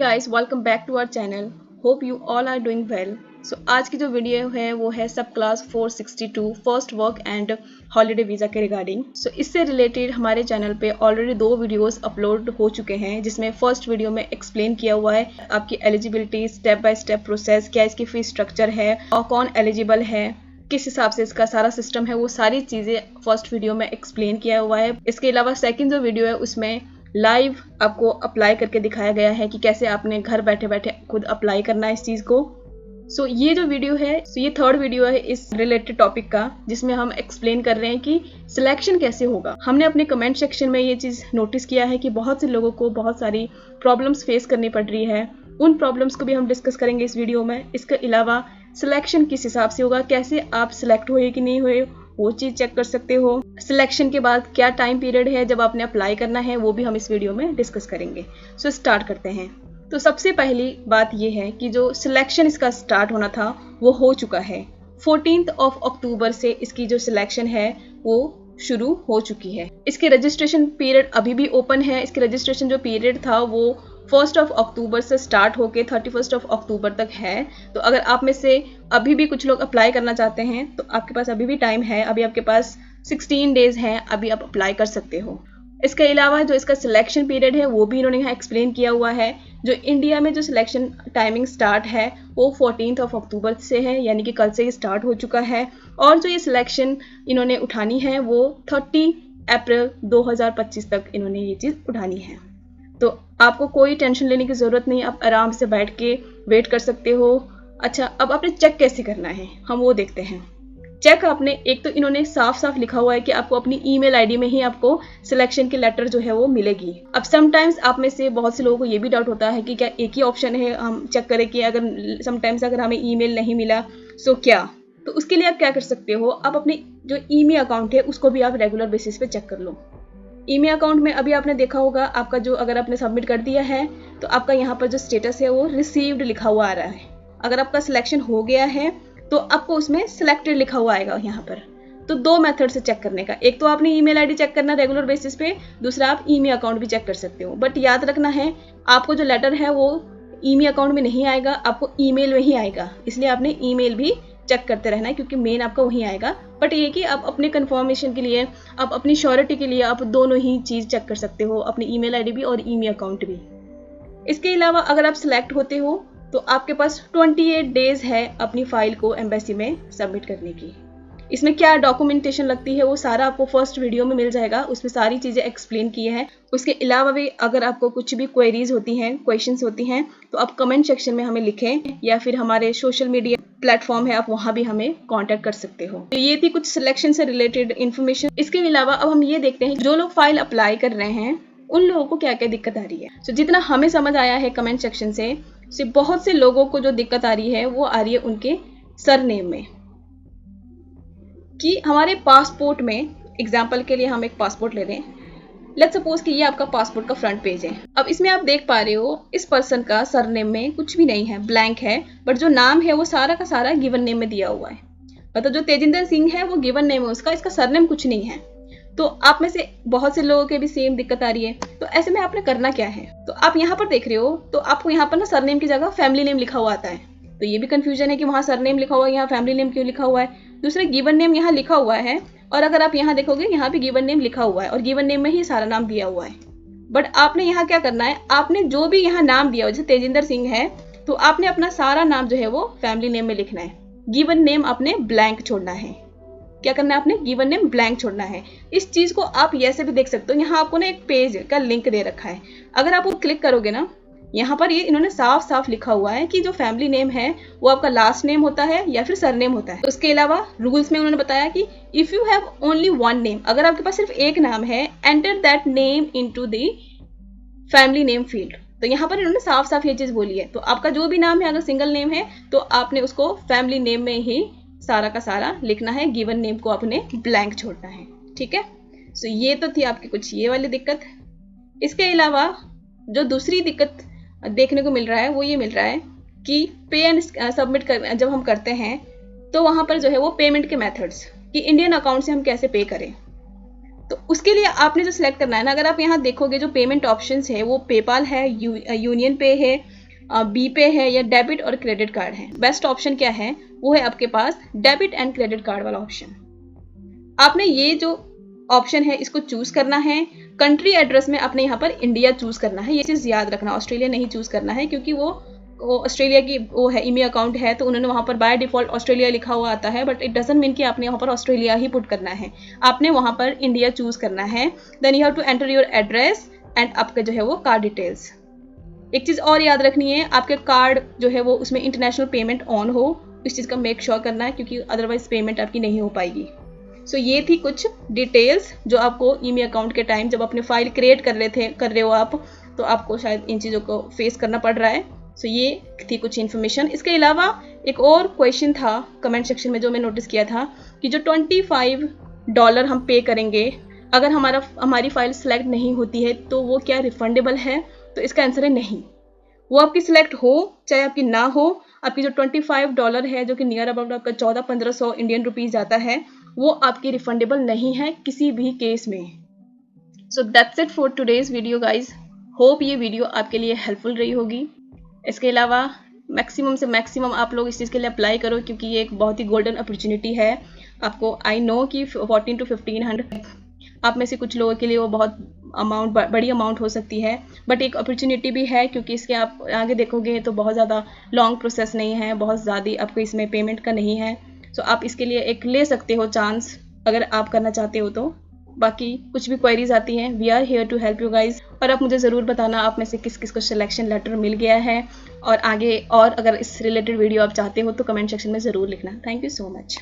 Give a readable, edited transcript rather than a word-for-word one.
Guys, welcome back to our channel. Hope you all are doing well. So आज की जो video है वो है subclass 462 first work and holiday visa के रिगार्डिंग। सो इससे रिलेटेड हमारे चैनल पे ऑलरेडी 2 वीडियोस अपलोड हो चुके हैं, जिसमें फर्स्ट वीडियो में एक्सप्लेन किया हुआ है आपकी eligibility, step by step process, क्या इसकी फीस स्ट्रक्चर है और कौन एलिजिबल है, किस हिसाब से इसका सारा सिस्टम है, वो सारी चीज़ें फर्स्ट वीडियो में एक्सप्लेन किया हुआ है। इसके अलावा सेकेंड जो वीडियो है उसमें लाइव आपको अप्लाई करके दिखाया गया है कि कैसे आपने घर बैठे बैठे खुद अप्लाई करना है इस चीज़ को। सो ये जो वीडियो है ये थर्ड वीडियो है इस रिलेटेड टॉपिक का, जिसमें हम एक्सप्लेन कर रहे हैं कि सिलेक्शन कैसे होगा। हमने अपने कमेंट सेक्शन में ये चीज़ नोटिस किया है कि बहुत से लोगों को बहुत सारी प्रॉब्लम्स फेस करनी पड़ रही है। उन प्रॉब्लम्स को भी हम डिस्कस करेंगे इस वीडियो में। इसके अलावा सिलेक्शन किस हिसाब से होगा, कैसे आप सिलेक्ट हुए कि नहीं हुए वो चीज़ चेक कर सकते हो। सिलेक्शन के बाद क्या टाइम पीरियड है जब आपने अप्लाई करना है, वो भी हम इस वीडियो में डिस्कस करेंगे। सो स्टार्ट करते हैं। तो सबसे पहली बात ये है कि जो सिलेक्शन इसका स्टार्ट होना था वो हो चुका है। 14 अक्टूबर से इसकी जो सिलेक्शन है वो शुरू हो चुकी है। इसके रजिस्ट्रेशन पीरियड अभी भी ओपन है। इसके रजिस्ट्रेशन जो पीरियड था वो 1 अक्टूबर से स्टार्ट होके 31 अक्टूबर तक है। तो अगर आप में से अभी भी कुछ लोग अप्लाई करना चाहते हैं तो आपके पास अभी भी टाइम है। अभी आपके पास 16 डेज हैं, अभी आप अप्लाई कर सकते हो। इसके अलावा जो इसका सिलेक्शन पीरियड है वो भी इन्होंने यहाँ एक्सप्लेन किया हुआ है। जो इंडिया में जो सिलेक्शन टाइमिंग स्टार्ट है वो 14 अक्टूबर से है, यानी कि कल से ही स्टार्ट हो चुका है। और जो ये सिलेक्शन इन्होंने उठानी है वो 30 अप्रैल 2025 तक इन्होंने ये चीज़ उठानी है। तो आपको कोई टेंशन लेने की ज़रूरत नहीं, आप आराम से बैठ के वेट कर सकते हो। अच्छा, अब आपने चेक कैसे करना है हम वो देखते हैं। चेक आपने, एक तो इन्होंने साफ साफ लिखा हुआ है कि आपको अपनी ईमेल आईडी में ही आपको सिलेक्शन की लेटर जो है वो मिलेगी। अब समटाइम्स आप में से बहुत से लोगों को ये भी डाउट होता है कि क्या एक ही ऑप्शन है हम चेक करें कि अगर समटाइम्स अगर हमें ईमेल नहीं मिला सो क्या। तो उसके लिए आप क्या कर सकते हो, आप अपने जो ईमेल अकाउंट है उसको भी आप रेगुलर बेसिस पे चेक कर लो। ईमेल अकाउंट में अभी आपने देखा होगा आपका जो, अगर आपने सबमिट कर दिया है तो आपका यहाँ पर जो स्टेटस है वो रिसीव्ड लिखा हुआ आ रहा है। अगर आपका सिलेक्शन हो गया है तो आपको उसमें सिलेक्टेड लिखा हुआ आएगा यहाँ पर। तो 2 मेथड से चेक करने का, एक तो आपने ईमेल आईडी चेक करना रेगुलर बेसिस पे, दूसरा आप ईमेल अकाउंट भी चेक कर सकते हो। बट याद रखना है आपको जो लेटर है वो ईमेल अकाउंट में नहीं आएगा, आपको ईमेल में ही आएगा। इसलिए आपने ईमेल भी चेक करते रहना है क्योंकि मेन आपका वहीं आएगा। बट ये कि आप अपने कंफर्मेशन के लिए, आप अपनी श्योरिटी के लिए आप दोनों ही चीज़ चेक कर सकते हो, अपनी ईमेल आईडी भी और ईमेल अकाउंट भी। इसके अलावा अगर आप सिलेक्ट होते हो तो आपके पास 28 डेज है अपनी फाइल को एम्बेसी में सबमिट करने की। इसमें क्या डॉक्यूमेंटेशन लगती है वो सारा आपको फर्स्ट वीडियो में मिल जाएगा, उसमें सारी चीज़ें एक्सप्लेन की है। उसके अलावा भी अगर आपको कुछ भी क्वेरीज होती हैं, क्वेश्चंस होती हैं, तो आप कमेंट सेक्शन में हमें लिखें या फिर हमारे सोशल मीडिया प्लेटफॉर्म है, आप वहाँ भी हमें कांटेक्ट कर सकते हो। तो ये थी कुछ सिलेक्शन से रिलेटेड इन्फॉर्मेशन। इसके अलावा अब हम ये देखते हैं जो लोग फाइल अप्लाई कर रहे हैं उन लोगों को क्या क्या दिक्कत आ रही है। तो जितना हमें समझ आया है कमेंट सेक्शन से बहुत से लोगों को जो दिक्कत आ रही है वो आ रही है उनके सरनेम में। कि हमारे पासपोर्ट में, एग्जाम्पल के लिए हम एक पासपोर्ट ले रहे हैं, लेट्स सपोज कि ये आपका पासपोर्ट का फ्रंट पेज है। अब इसमें आप देख पा रहे हो इस पर्सन का सरनेम में कुछ भी नहीं है, ब्लैंक है। बट जो नाम है वो सारा का सारा गिवन नेम में दिया हुआ है। मतलब जो तेजिंदर सिंह है वो गिवन नेम है उसका, इसका सरनेम कुछ नहीं है। तो आप में से बहुत से लोगों के भी सेम दिक्कत आ रही है। तो ऐसे में आपने करना क्या है, तो आप यहाँ पर देख रहे हो तो आपको यहाँ पर ना सरनेम की जगह फैमिली नेम लिखा हुआ आता है। तो ये भी कंफ्यूजन है कि वहाँ सरनेम लिखा हुआ है, यहाँ फैमिली नेम क्यों लिखा हुआ है। दूसरे गिवन नेम यहाँ लिखा हुआ है, और अगर आप यहाँ देखोगे यहाँ भी गिवन नेम लिखा हुआ है और गिवन नेम में ही सारा नाम दिया हुआ है। बट आपने यहाँ क्या करना है, आपने जो भी यहाँ नाम दिया हुआ, जैसे तेजिंदर सिंह है तो आपने अपना सारा नाम जो है वो फैमिली नेम में लिखना है। गिवन नेम आपने ब्लैंक छोड़ना है। क्या करना है, आपने गिवन नेम ब्लैंक छोड़ना है। इस चीज को आप ऐसे भी देख सकते हो, यहाँ आपको ना एक पेज का लिंक दे रखा है। अगर आप वो क्लिक करोगे ना, यहाँ पर ये इन्होंने साफ साफ लिखा हुआ है कि जो फैमिली नेम है वो आपका लास्ट नेम होता है या फिर सरनेम होता है। उसके अलावा रूल्स में उन्होंने बताया कि if you have only one name, अगर आपके पास सिर्फ एक नाम है, enter that name into the family name field. तो यहाँ पर इन्होंने साफ साफ ये चीज बोली है। तो आपका जो भी नाम है अगर सिंगल नेम है तो आपने उसको फैमिली नेम में ही सारा का सारा लिखना है, गिवन नेम को आपने ब्लैंक छोड़ना है। ठीक है, सो ये तो थी आपकी कुछ ये वाली दिक्कत। इसके अलावा जो दूसरी दिक्कत देखने को मिल रहा है वो ये मिल रहा है कि पे एंड सबमिट जब हम करते हैं तो वहाँ पर जो है वो पेमेंट के मेथड्स, कि इंडियन अकाउंट से हम कैसे पे करें। तो उसके लिए आपने जो सिलेक्ट करना है ना, अगर आप यहाँ देखोगे जो पेमेंट ऑप्शंस है वो पेपाल है, यूनियन पे है, बी पे है या डेबिट और क्रेडिट कार्ड है। बेस्ट ऑप्शन क्या है, वो है आपके पास डेबिट एंड क्रेडिट कार्ड वाला ऑप्शन। आपने ये जो ऑप्शन है इसको चूज करना है। कंट्री एड्रेस में आपने यहाँ पर इंडिया चूज करना है, ये चीज याद रखना, ऑस्ट्रेलिया नहीं चूज करना है, क्योंकि वो ऑस्ट्रेलिया की वो है ईमेल अकाउंट है, तो उन्होंने वहां पर बाय डिफॉल्ट ऑस्ट्रेलिया लिखा हुआ आता है, बट इट डजंट मीन कि आपने वहां पर ऑस्ट्रेलिया ही पुट करना है, आपने वहां पर इंडिया चूज करना है। Then you have to enter your address and आपका जो है वो कार्ड डिटेल्स। एक चीज और याद रखनी है, आपके कार्ड जो है वो उसमें इंटरनेशनल पेमेंट ऑन हो, इस चीज का मेक श्योर करना है, क्योंकि अदरवाइज पेमेंट आपकी नहीं हो पाएगी। सो ये थी कुछ डिटेल्स जो आपको ईमेल अकाउंट के टाइम जब अपने फाइल क्रिएट कर रहे हो आप, तो आपको शायद इन चीज़ों को फेस करना पड़ रहा है। सो ये थी कुछ इन्फॉर्मेशन। इसके अलावा एक और क्वेश्चन था कमेंट सेक्शन में जो मैं नोटिस किया था कि जो $25 हम पे करेंगे अगर हमारी फाइल सेलेक्ट नहीं होती है तो वो क्या रिफंडेबल है, तो इसका आंसर है नहीं। वो आपकी सिलेक्ट हो चाहे आपकी ना हो, आपकी जो $25 है जो कि नियर अबाउट आपका 1400-1500 इंडियन रुपीज जाता है, वो आपकी रिफंडेबल नहीं है किसी भी केस में। So that's it for today's video guys. Hope ये वीडियो आपके लिए हेल्पफुल रही होगी। इसके अलावा मैक्सिमम से मैक्सिमम आप लोग इस चीज़ के लिए अप्लाई करो, क्योंकि ये एक बहुत ही गोल्डन अपॉर्चुनिटी है। आपको आई नो कि 1400 to 1500 आप में से कुछ लोगों के लिए वो बहुत अमाउंट बड़ी अमाउंट हो सकती है, बट एक अपॉर्चुनिटी भी है, क्योंकि इसके आप आगे देखोगे तो बहुत ज़्यादा लॉन्ग प्रोसेस नहीं है, बहुत ज़्यादा आपको इसमें पेमेंट का नहीं है। सो आप इसके लिए एक ले सकते हो चांस, अगर आप करना चाहते हो तो। बाकी कुछ भी क्वेरीज आती हैं, we are here to help you guys. और आप मुझे ज़रूर बताना आप में से किस किस को सिलेक्शन लेटर मिल गया है, और आगे और अगर इस रिलेटेड वीडियो आप चाहते हो तो कमेंट सेक्शन में ज़रूर लिखना। Thank you so much.